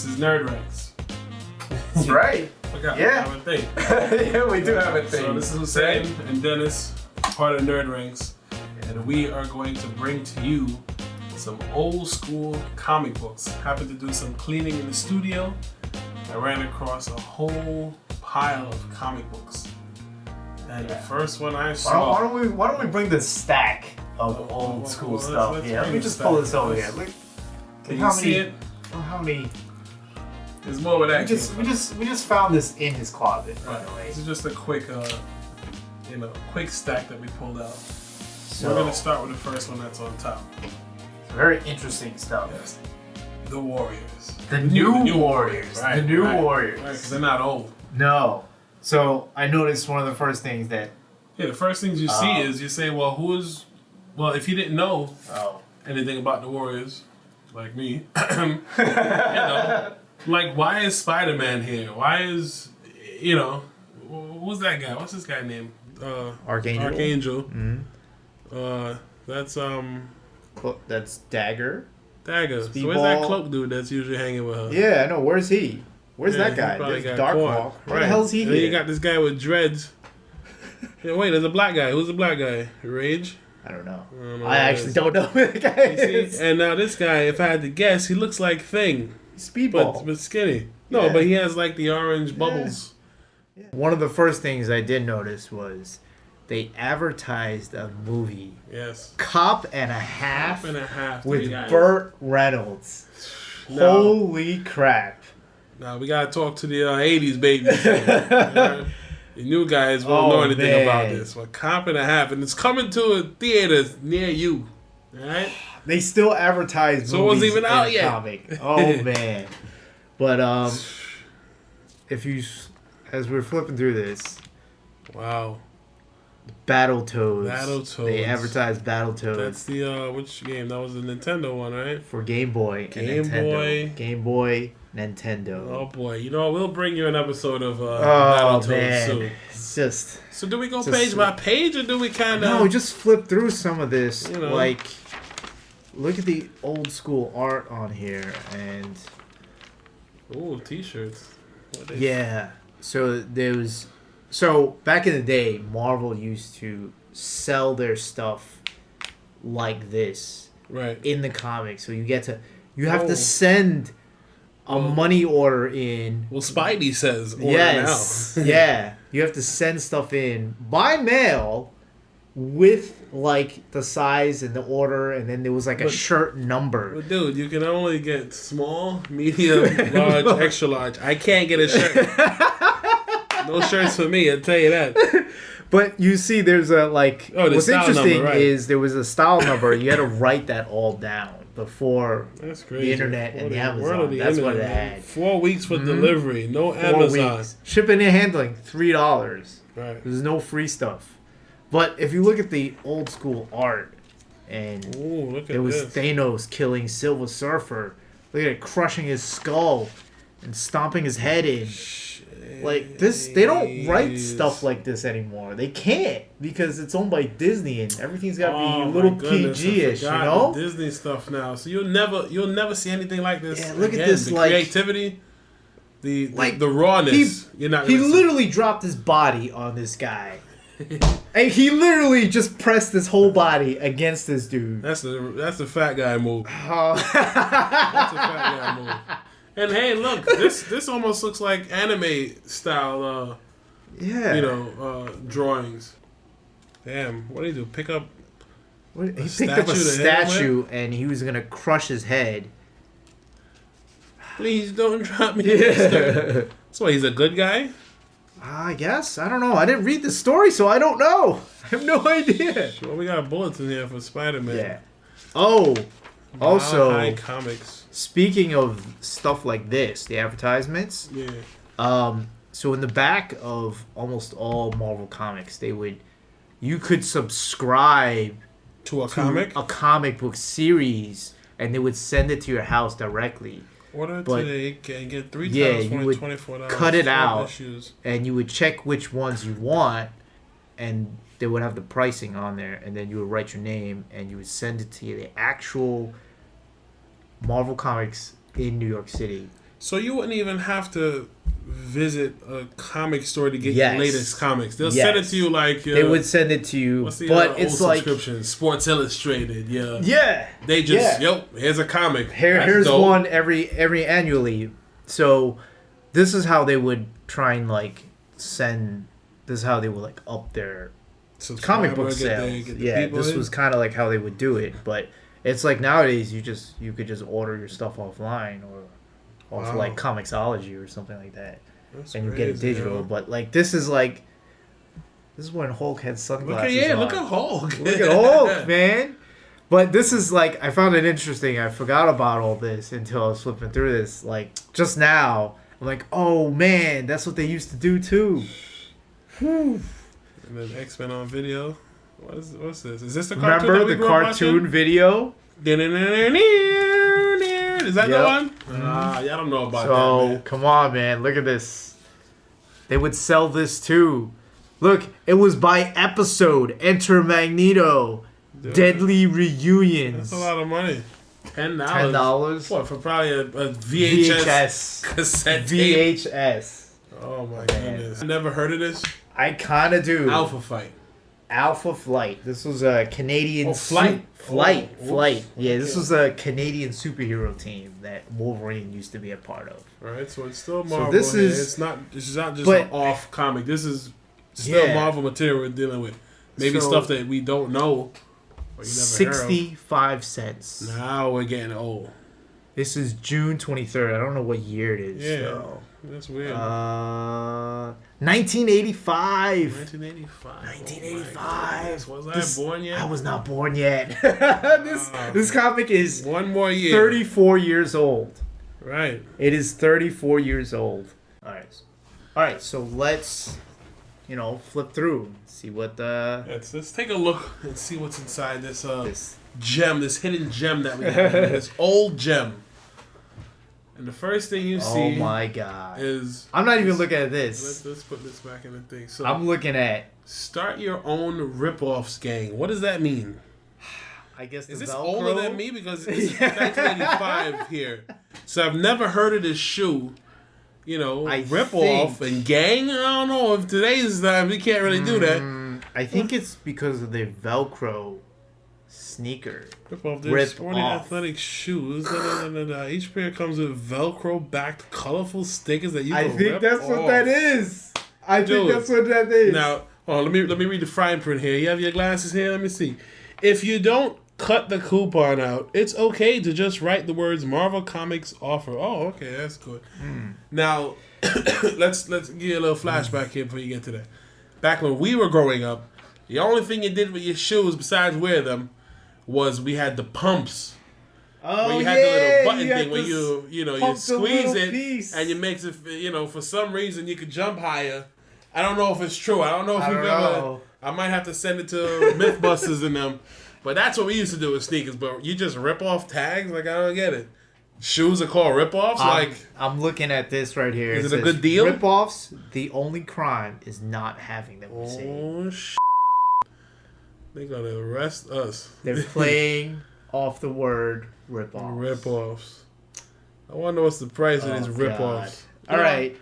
This is NrdRnx. That's right. Forgot Yeah. we have a thing. Yeah, we do have a thing. So this is Hussain and Dennis, part of NrdRnx, and we are going to bring to you some old school comic books. Happened to do some cleaning in the studio. I ran across a whole pile of comic books. And the first one I saw. Why don't we bring the stack of old school stuff? Let's Let me just pull this over here. Look, can you see it? How many? There's more where that we just found this in his closet. By the way, this is just a quick, quick stack that we pulled out. So, we're gonna start with the first one that's on top. Very interesting stuff. Yes. The Warriors. The new Warriors. Right, the new right, Warriors. Right, because they're not old. No. So I noticed one of the first things that. Yeah, the first things you see is you say, well, if you didn't know anything about the Warriors, like me, like, why is Spider-Man here? Why is, who's that guy? What's this guy name? Archangel. Archangel. Mm-hmm. That's Dagger. Dagger. Speedball. So where's that cloak dude that's usually hanging with her? Yeah, I know. Where's he? Where's that guy? There's Darkhawk. Where the hell's he? And then you got this guy with dreads. Yeah, wait, there's a black guy. Who's the black guy? Rage? I don't know. I actually don't know who the guy is. And now this guy, if I had to guess, he looks like Thing. Speedball. But skinny. No, but he has like the orange bubbles. Yeah. One of the first things I did notice was they advertised a movie. Yes. Cop and a Half. With Burt Reynolds. Holy crap. Now we gotta talk to the 80s babies. The new guys won't know anything about this. But Cop and a Half, and it's coming to a theater near you. Alright? They still advertise movies. So it wasn't even out yet. Comic. Oh man. But as we're flipping through this. Wow. Battletoads. They advertised Battletoads. That's the which game? That was the Nintendo one, right? For Game Boy. Game Boy, Nintendo. Oh boy, we'll bring you an episode of Battletoads soon. It's just. So do we go page by page, or do we kind of? No, we just flip through some of this. Like, look at the old school art on here, and. Ooh, T-shirts. Yeah. So there was. So back in the day, Marvel used to sell their stuff like this, right, in the comics. So you have to send a money order in. Well, Spidey says order now. Yeah, you have to send stuff in by mail with like the size and the order, and then there was like a shirt number. But dude, you can only get small, medium, large, extra large. I can't get a shirt. No shirts for me, I'll tell you that. But you see, there's a what's interesting number, right. is there was a style number. You had to write that all down before the internet and the Amazon. That's what it had. 4 weeks for delivery, no Amazon. Weeks. Shipping and handling, $3. Right. There's no free stuff. But if you look at the old school art, and it was Thanos killing Silver Surfer. Look at it, crushing his skull and stomping his head in. Like this, they don't write stuff like this anymore. They can't because it's owned by Disney and everything's got to be a little PG-ish, Disney stuff now, so you'll never see anything like this. Yeah, look again. at this, the like creativity, the rawness. He literally dropped his body on this guy. And he literally just pressed his whole body against this dude. That's the fat guy move. That's a fat guy move. And hey, look, this almost looks like anime style, drawings. Damn, what did he do? Pick up? He picked up a statue and he was gonna crush his head. Please don't drop me. Yeah. So he's a good guy? I guess. I don't know. I didn't read the story, so I don't know. I have no idea. Well, we got bullets in here for Spider-Man. Yeah. Oh, also, High Comics. Speaking of stuff like this, the advertisements. Yeah. So in the back of almost all Marvel comics, you could subscribe to a comic book series, and they would send it to your house directly. Order today and get 3 times you would $24. Cut it out, and you would check which ones you want, and they would have the pricing on there, and then you would write your name, and you would send it to the actual Marvel Comics in New York City. So you wouldn't even have to visit a comic store to get the latest comics. They'll send it to you like... they would send it to you, what's the but it's old like... subscription? Sports Illustrated, Yeah. They just, here's a comic. Here's dope. One every annually. So this is how they would try and like send... This is how they would like up their comic book sales. This was kind of like how they would do it, but it's like nowadays you could just order your stuff offline or off like Comixology or something like that. That's and you crazy, get it digital. But like this is when Hulk had sunglasses. Look at Hulk. Look at Hulk, man. But this is like I found it interesting. I forgot about all this until I was flipping through this. Like just now, I'm like, oh man, that's what they used to do too. Whew. And then X-Men on video. What's this? Is this the cartoon? Remember the cartoon video? Is that the one? I don't know about that. So come on, man. Look at this. They would sell this too. Look, it was by episode. Enter Magneto. Dude. Deadly Reunions. That's a lot of money. $10. $10. What, for probably a VHS cassette tape? VHS. Oh my goodness. I never heard of this. I kind of do. Alpha Flight. This was a Canadian... Flight. Yeah, this was a Canadian superhero team that Wolverine used to be a part of. Right, so it's still Marvel. So this is... It's not just an off comic. This is still Marvel material we're dealing with. Maybe stuff that we don't know. Or you never 65 cents. Now we're getting old. This is June 23rd. I don't know what year it is. Yeah, so. That's weird. 1985. 1985. Was I born yet? I was not born yet. This comic is one more year. 34 years old. Right. It is 34 years old. All right. So let's, flip through and see what the. Let's take a look and see what's inside this gem, this hidden gem that we have. This old gem. And the first thing you see, oh my god, is I'm not even looking at this. Let's put this back in the thing. So I'm looking at start your own rip-offs gang. What does that mean? I guess is this Velcro? Older than me because it's 1985 here. So I've never heard of this shoe. Rip-off and gang. I don't know if today's time we can't really do that. I think it's because of the Velcro sneaker. There's sporty athletic shoes. Each pair comes with Velcro backed colorful stickers that you can rip that's off. What that is. I think that's what that is. Now, let me read the fine print here. You have your glasses here? Let me see. If you don't cut the coupon out, it's okay to just write the words Marvel Comics offer. Oh, okay, that's good. Now, let's give you a little flashback here before you get to that. Back when we were growing up, the only thing you did with your shoes besides wear them was we had the pumps. Oh, where you had the little button thing where you squeeze it piece. And you makes it, for some reason you could jump higher. I don't know if it's true. I don't know if you've ever. I might have to send it to Mythbusters and them. But that's what we used to do with sneakers. But you just rip off tags? Like, I don't get it. Shoes are called rip-offs? I'm looking at this right here. Is it a good deal? Rip-offs, the only crime is not having them. Oh, shit. They're going to arrest us. They're playing off the word rip-offs. Rip-offs. I wonder what's the price of these rip-offs. All right.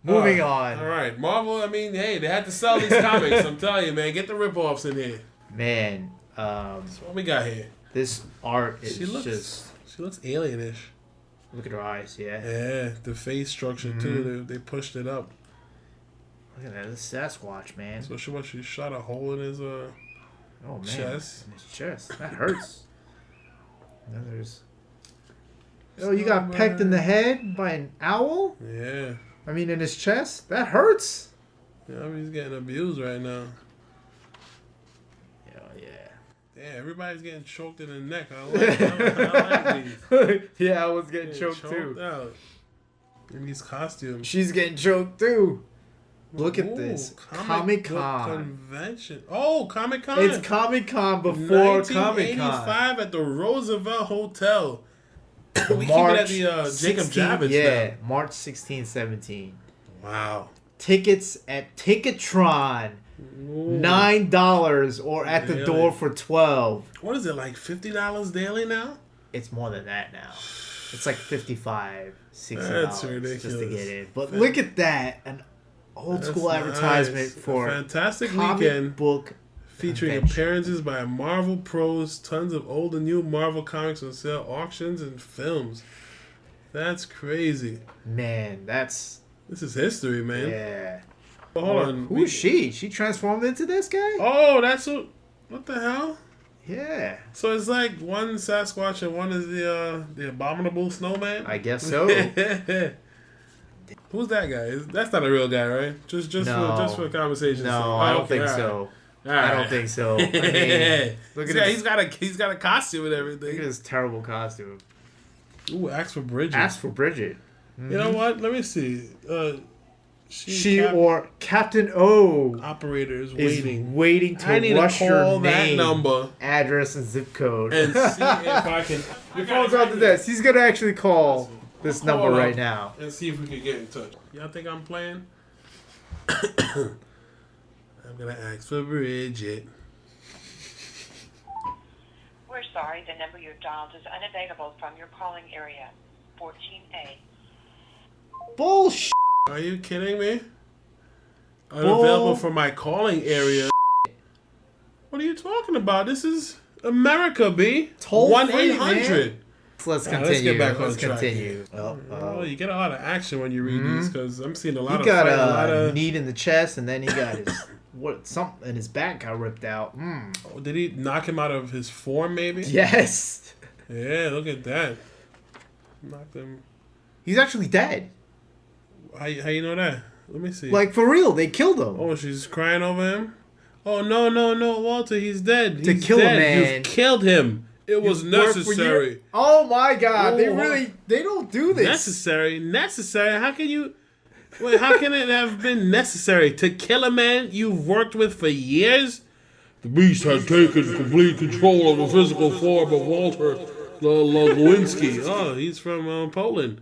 Moving on. All right. Marvel, hey, they had to sell these comics. I'm telling you, man. Get the rip-offs in here. Man. So what we got here? This art is She looks alienish. Look at her eyes, yeah. Yeah, the face structure, too. They pushed it up. Look at that. This Sasquatch, man. So she shot a hole in his chest. In his chest. That hurts. And then there's... Oh, you got pecked in the head by an owl? Yeah. In his chest? That hurts. Yeah, he's getting abused right now. Yeah, everybody's getting choked in the neck. I like these. Yeah, I was getting choked too. Out. In these costumes. She's getting choked too. Look at this. Comic-Con. Convention. Oh, Comic-Con. It's Comic-Con before Comic-Con. 1985 at the Roosevelt Hotel. We keep it at the Jacob Javits now. March 16, 17. Wow. Tickets at Ticketron. $9 or at the door for $12. What is it, like $50 daily now? It's more than that now. It's like $55, $60 That's ridiculous. just to get in. But look at that. An old school advertisement for a fantastic comic weekend book featuring convention. appearances by Marvel pros, tons of old and new Marvel comics on sale, auctions, and films. That's crazy. Man, this is history, man. Yeah. Well, hold on. Who is she? She transformed into this guy? Oh, that's what the hell? Yeah. So it's like one Sasquatch and one is the abominable snowman? I guess so. Who's that guy? That's not a real guy, right? Just for conversation. No, I don't think so. I don't think so. I mean, look at he's got a costume and everything. Look at his terrible costume. Ooh, ask for Bridget. Ask for Bridget. Mm-hmm. You know what? Let me see. She or Captain O operator is waiting to rush your name, number, address, and zip code, and see if I can. Your phone's on the desk. He's gonna actually call this number right now and see if we can get in touch. Y'all think I'm playing? I'm gonna ask for Bridget. We're sorry, the number you dialed is unavailable from your calling area. 14A. Bullshit. Are you kidding me? Unavailable for my calling area. What are you talking about? This is America, B. 1-800. Let's continue. Let's get back on track. Continue. Oh, you get a lot of action when you read these because I'm seeing a lot of. He got a knee in the chest, and then he got something, and his back got ripped out. Oh, did he knock him out of his form? Maybe. Yes. Yeah, look at that. Knocked him. He's actually dead. How you know that? Let me see. Like, for real, they killed him. Oh, she's crying over him? Oh, no, Walter, he's dead. To kill a man. You've killed him. It was necessary. Oh, my God. They don't do this. Necessary? How can you... Wait, how can it have been necessary? To kill a man you've worked with for years? The beast has taken complete control of the physical form of Walter Lewinsky. Oh, he's from Poland.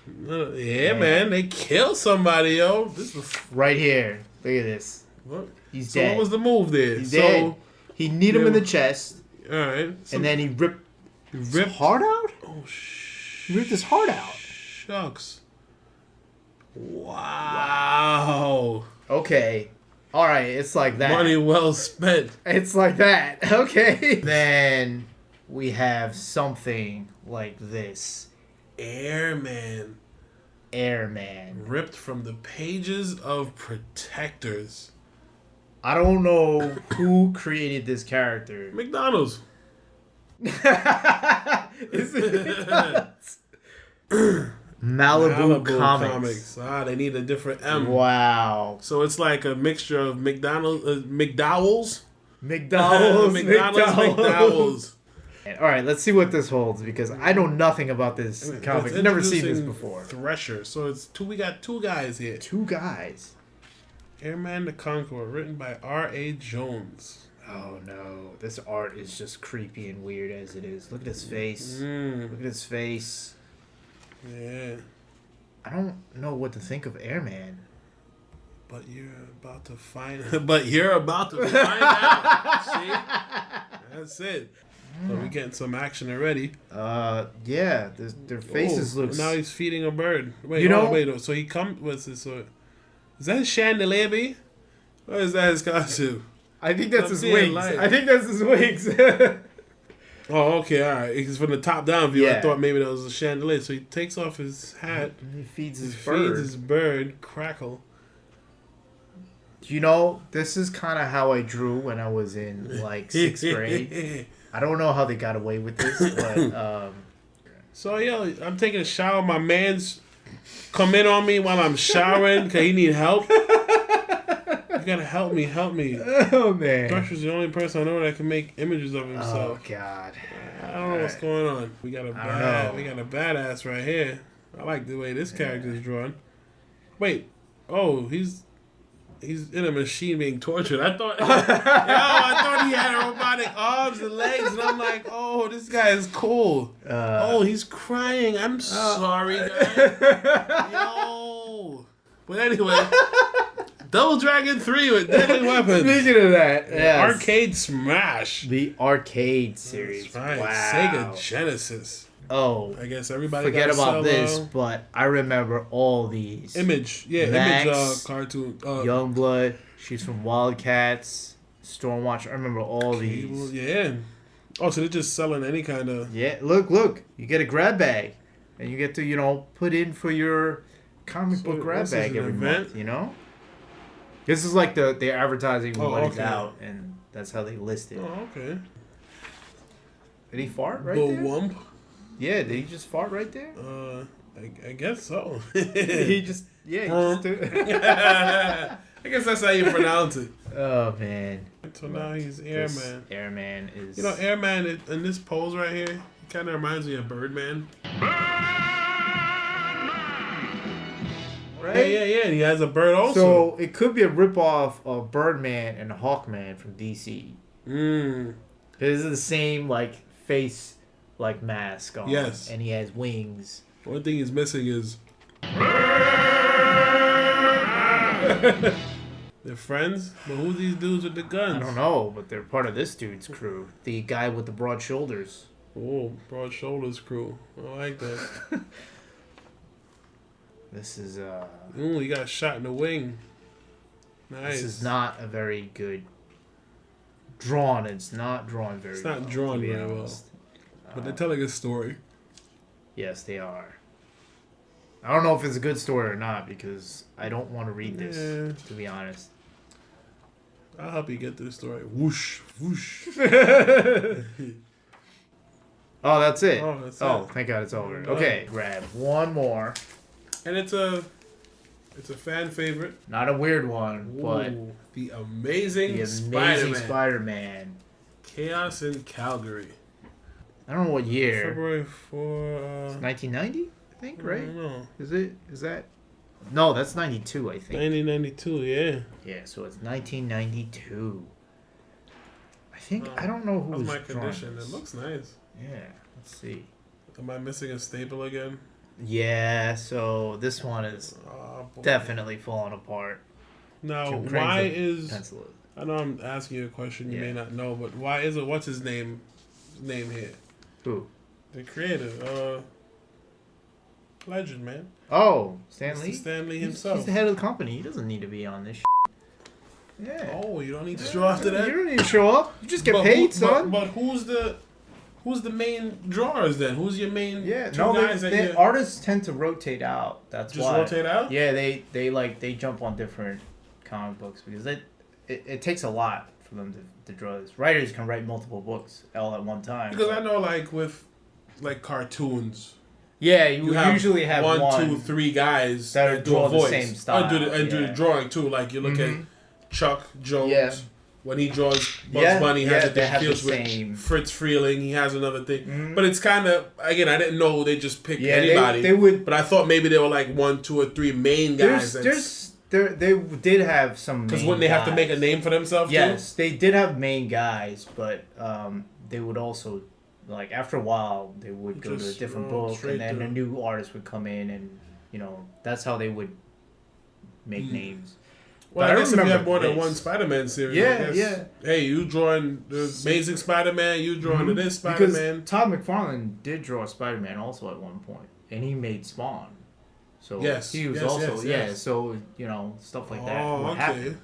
Yeah, man, they killed somebody, yo. This was right here. Look at this. What? He's dead. What was the move there? He's dead. He kneed him in the chest. All right. And then he ripped his heart out? Oh, He ripped his heart out. Shucks. Wow. Okay. All right. It's like that. Money well spent. It's like that. Okay. Then we have something like this. Airman. Ripped from the pages of Protectors. I don't know who created this character. McDonald's. Is it McDonald's? Malibu Comics. They need a different M. Wow. So it's like a mixture of McDowell's. All right, let's see what this holds because I know nothing about this comic. I've never seen this before. Thresher. So we got two guys here. Two guys. Airman the Conqueror, written by R.A. Jones. Oh no, this art is just creepy and weird as it is. Look at his face. Look at his face. Yeah. I don't know what to think of Airman. But you're about to find out. See? That's it. So we're getting some action already. Yeah. Their faces look. Now he's feeding a bird. Wait. So he comes. What's this? Is that a chandelier, B? Or is that his costume? I think that's his wings. Oh, okay, all right. Because from the top down view, I thought maybe that was a chandelier. So he takes off his hat. And he feeds his bird. Crackle. You know, this is kind of how I drew when I was in, 6th grade. I don't know how they got away with this, but... So, I'm taking a shower. My man's come in on me while I'm showering because he need help. You gotta help me. Oh, man. Thresher's the only person I know that can make images of himself. Oh, God. I don't know what's going on. We got a badass right here. I like the way this character is drawn. Wait. Oh, he's in a machine being tortured. I thought he had robotic arms and legs, and I'm like, oh, this guy is cool. He's crying. I'm sorry, guys. Yo. But anyway, Double Dragon 3 with deadly weapons. Speaking of that, Arcade Smash. The arcade series. That's right. Wow. Sega Genesis. oh, I guess everybody forget got about this, Cello. but I remember all these. Image, Max, cartoon. Youngblood. She's from Wildcats. Stormwatch. I remember all Cable, these. yeah. Oh, so they're just selling any kind of... Yeah, look. You get a grab bag. And you get to, put in for your comic book grab bag every month, This is like they're advertising when it's out, and that's how they list it. Oh, okay. Did he fart right The there? Wump? Yeah, did he just fart right there? I guess so. he just did. I guess that's how you pronounce it. Oh, man. So now he's Airman. This Airman is... Airman, in this pose right here, he kind of reminds me of Birdman. Right? Yeah. He has a bird also. So it could be a ripoff of Birdman and Hawkman from DC. This is the same, face, mask on. Yes. And he has wings. One thing he's missing is... They're friends? But who are these dudes with the guns? I don't know, but they're part of this dude's crew. The guy with the broad shoulders. Oh, broad shoulders crew. I like that. This is Ooh, he got shot in the wing. Nice. This is not a very good drawn. It's not drawn very well. It's not drawn very well. But they're telling a story. Yes, they are. I don't know if it's a good story or not because I don't want to read this, to be honest. I'll help you get through the story. Whoosh, whoosh. Oh, that's it. Oh, thank God it's over. Okay, grab one more. And it's a fan favorite. Not a weird one, but the Amazing Spider-Man. Chaos in Calgary. I don't know what year. February 4. It's 1990, I think, right? I don't know. Is that? No, that's 92, I think. 1992, yeah. Yeah, so it's 1992. I think I don't know who's How's my condition? this. It looks nice. Yeah, let's see. Am I missing a staple again? Yeah, so this one is definitely falling apart. Now, why is... Pencil it. I know I'm asking you a question you may not know, but why is it... What's his name here? Who? The creator. Legend, man. Oh, Stan Lee? Stan Lee himself. He's the head of the company. He doesn't need to be on this Yeah. Oh, you don't need to show after that? You don't need to show up. You just get paid, son. But who's the main drawers then? Who's your main guys that artists tend to rotate out. That's just why. Rotate out? Yeah, they jump on different comic books because it takes a lot for them to draw this. Writers can write multiple books all at one time. Because I know with cartoons. Yeah, you usually have one, 2, 3 guys that draw the same style. And do the drawing too. Like you look at Chuck Jones when he draws Bugs Bunny, has a different feels with Fritz Freeling. He has another thing, but it's kind of I didn't know they just picked anybody. They would, but I thought maybe they were 1, 2, or 3 main guys. They did have some. Because wouldn't they have to make a name for themselves? Yes, they did have main guys, but they would also. After a while, they would go to a different book, and then a new artist would come in, and that's how they would make names. Well, I guess if you have more than one Spider-Man series, yeah. Hey, you drawing the Amazing Spider-Man, you drawing this Spider-Man. Because Todd McFarlane did draw Spider-Man also at one point, and he made Spawn. So he was so stuff like that would happen.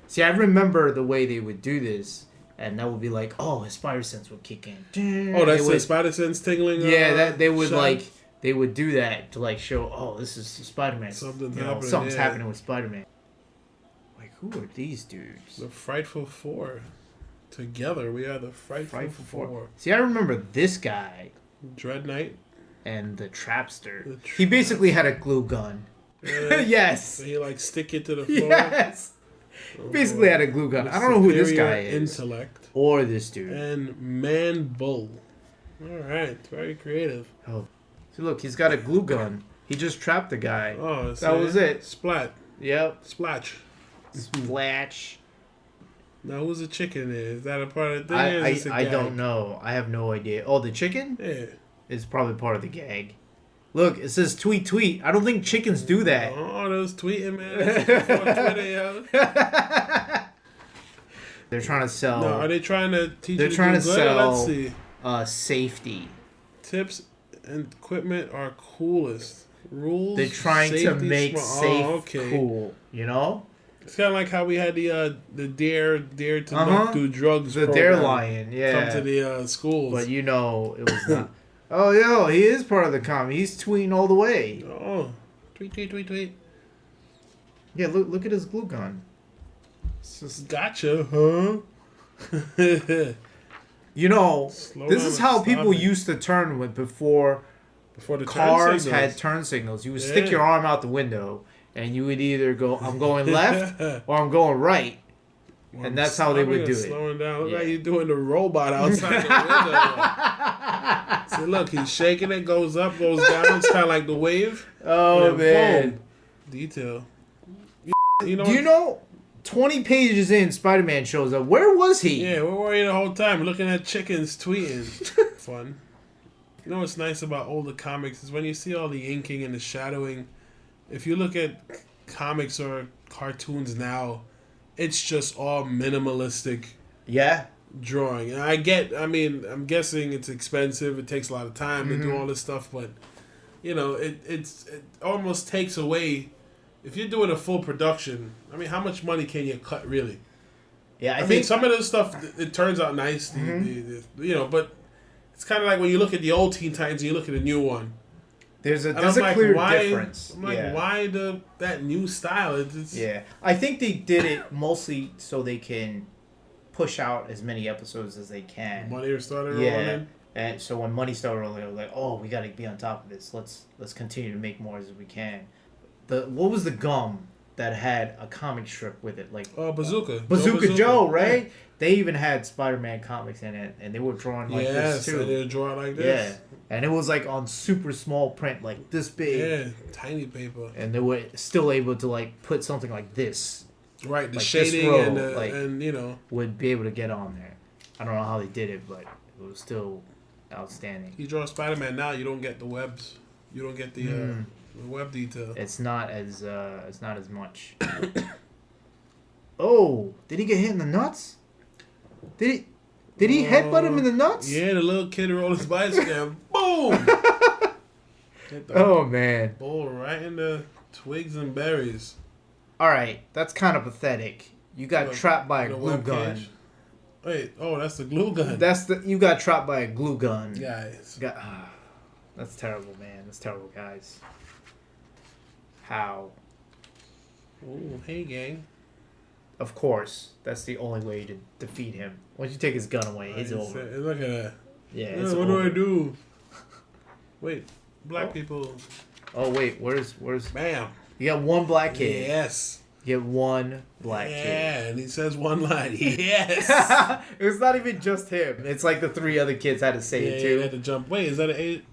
See, I remember the way they would do this. And that would be his spider sense would kick in. Oh, that's the spider sense tingling. Yeah, they would they would do that to show. This is Spider-Man. Something's happening with Spider-Man. Who are these dudes? The Frightful Four. Together, we are the Frightful Four. See, I remember this guy. Dread Knight. And the Trapster. He basically had a glue gun. Yes. So he stick it to the floor. Yes. Basically had a glue gun. I don't know who this guy is. Intellect. Or this dude. And Man Bull. Alright, very creative. Oh. See, look, he's got a glue gun. He just trapped the guy. Oh, that was it. Splat. Yep. Splatch. Splatch. Now, who's the chicken there? Is that a part of the thing? I don't know. I have no idea. Oh, the chicken? Yeah. Is probably part of the gag. Look, it says tweet, tweet. I don't think chickens do that. Oh, those tweeting, man. Twitter, yo. They're trying to sell... No, are they trying to teach They're you trying to good? sell Let's see. Safety. Tips and equipment are coolest. Rules. They're trying to make safe okay. cool. You know. It's kind of like how we had the dare to not do drugs. The Dare Lion, yeah. Come to the schools. But you know, it was not. Oh, yo, he is part of the comic. He's tweeting all the way. Oh, tweet. Yeah, look at his glue gun. Gotcha, huh? You know, Slow this down is how and people stop it. used to turn before the cars turn had signals. turn signals. You would stick your arm out the window, and you would either go, I'm going left, or I'm going right. Well, and that's how they would do it. Slowing down. Look like you're doing the robot outside the window. See, look, he's shaking it, goes up, goes down. It's kind of like the wave. Oh, man. Boom. Detail. Do you know, 20 pages in, Spider-Man shows up. Where was he? Yeah, we're worried the whole time, looking at chickens tweeting. Fun. You know what's nice about older comics is when you see all the inking and the shadowing. If you look at comics or cartoons now, it's just all minimalistic. Yeah. Drawing. And I'm guessing it's expensive. It takes a lot of time to do all this stuff, but you know, it almost takes away. If you're doing a full production, I mean, how much money can you cut really? Yeah, I mean, some of this stuff it turns out nice, you know, but it's kind of like when you look at the old Teen Titans and you look at the new one. There's a clear difference. I'm like, why that new style? Yeah, I think they did it mostly so they can push out as many episodes as they can. Money started rolling. And so when money started rolling, they were like, "Oh, we got to be on top of this. Let's continue to make more as we can." What was the gum that had a comic strip with it? Like Bazooka. Bazooka Joe, right? Yeah. They even had Spider-Man comics in it, and they were drawing like this too. Yeah, they would draw like this. Yeah, and it was like on super small print, like this big. Yeah, tiny paper. And they were still able to like put something like this. Right, the like shading row, and you know would be able to get on there. I don't know how they did it, but it was still outstanding. You draw Spider-Man now, you don't get the webs. You don't get the web detail. It's not as much. Oh, did he get hit in the nuts? Did he headbutt him in the nuts? Yeah, the little kid rolled his bicycle. Boom! Oh man! Bull right in the twigs and berries. All right, that's kind of pathetic. You got trapped by a glue gun. Cage. Wait, that's the glue gun. You got trapped by a glue gun. Guys. That's terrible, man. That's terrible, guys. How? Oh, hey, gang. Of course, that's the only way to defeat him. Once you take his gun away, he's over. Look at that. Yeah, it's what over. do I do? Wait, black people. Oh wait, where's? Bam. You got one black kid. Yes. You get one black kid. Yeah, and he says one line. Yes. It was not even just him. It's like the 3 other kids had to say it too. They had to jump. Wait, is that an 8?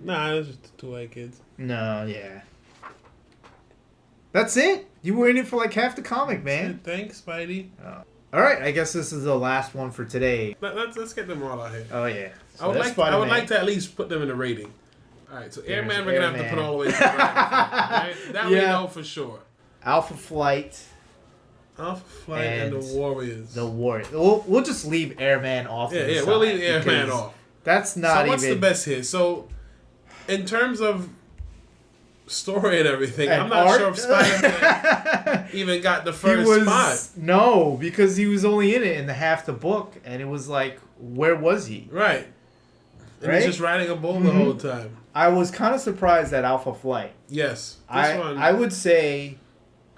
Nah, it's just 2 white kids. No, yeah. That's it. You were in it for like half the comic, man. Thanks, Spidey. All right, I guess this is the last one for today. Let's get them all out here. Oh yeah. So I would like to at least put them in a rating. All right, so Airman we're gonna have to put all the way to the right? That we know for sure. Alpha Flight and the Warriors. We'll just leave Airman off. Yeah, we'll leave Airman off. That's not even. So what's the best here? So, in terms of story and everything, I'm not sure if Spider-Man even got the first spot. No, because he was only in it in half the book, and it was like, where was he? Right. And he's just riding a bull the whole time. I was kind of surprised at Alpha Flight. Yes. I would say...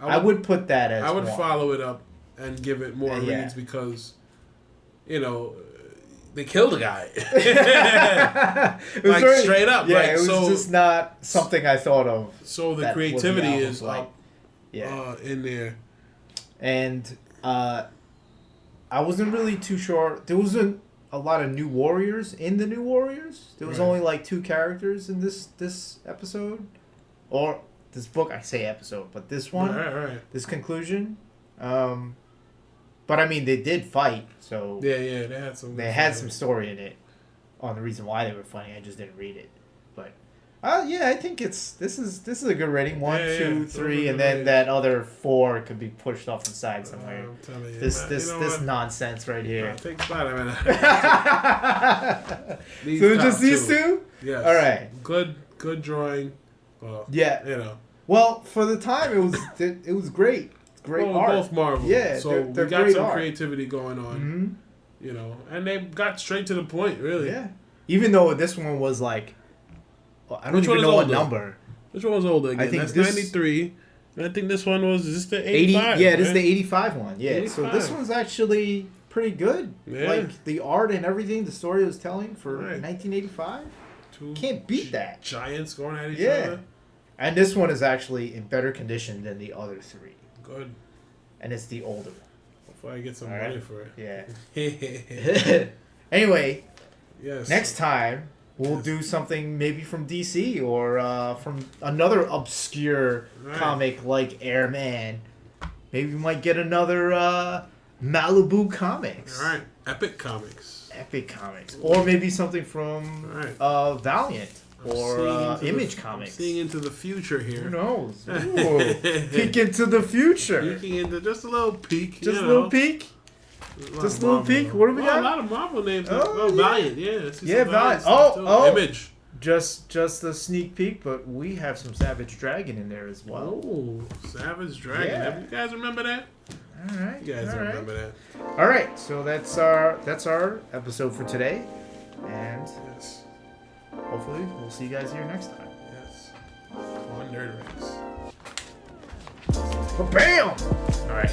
I would put that as I would follow it up and give it more reads because, you know, they killed a guy. Straight up. Yeah, it was just not something I thought of. So the creativity is up in there. And I wasn't really too sure. There wasn't a lot of new warriors in the new warriors. There was only like 2 characters in this episode. Or... this book, I say episode, but this one, this conclusion, but I mean, they did fight, so yeah, they had some. They had some story in it, on the reason why they were fighting. I just didn't read it, but I think this is a good rating. 1, 2, 3, and then that other 4 could be pushed off the side somewhere. I'm telling you, this nonsense right here. I think Spider-Man. So just these 2. Yes. All right. Good drawing. Well, Yeah. You know. Well, for the time, it was great. Great art. Both Marvel. Yeah. So they're we got great some art. creativity going on. Mm-hmm. You know, and they got straight to the point, really. Yeah. Even though this one was like, I don't Which even one is know what older? number. Which one was older again? I think That's this- 93. And I think this one was, is this the 80. 85? Yeah, this is right? the 85 one. Yeah. So this 85. one's actually pretty good. Yeah. Like the art and everything, the story it was telling for Right. 1985. Two Can't beat that. Giants going at each Yeah. other. And this one is actually in better condition than the other three. Good. And it's the older one. Before I get some All money right. for it. Yeah. Anyway, Yes. next time we'll do something maybe from DC or from another obscure Right. comic like Airman. Maybe we might get another Malibu Comics. All right. Epic Comics. Epic Comics. Or maybe something from Right. Valiant I'm or seeing into Image I'm Comics. seeing into the future here. Who knows? Ooh, peek into the future. Peeking into just a little peek. Just you a little know. peek. lot Just of a little Marvel. peek. What do we got? A lot of Marvel names. Oh, yeah. Valiant. Yeah. I see Yeah, some Valiant. stuff, too. Oh. Image. Just a sneak peek, but we have some Savage Dragon in there as well. Oh, Savage Dragon. Yeah. You guys remember that? All right. You guys all don't right. remember that? All right. So that's our episode for today, and Yes. hopefully we'll see you guys here next time. Yes. On NrdRnx. Bam! All right.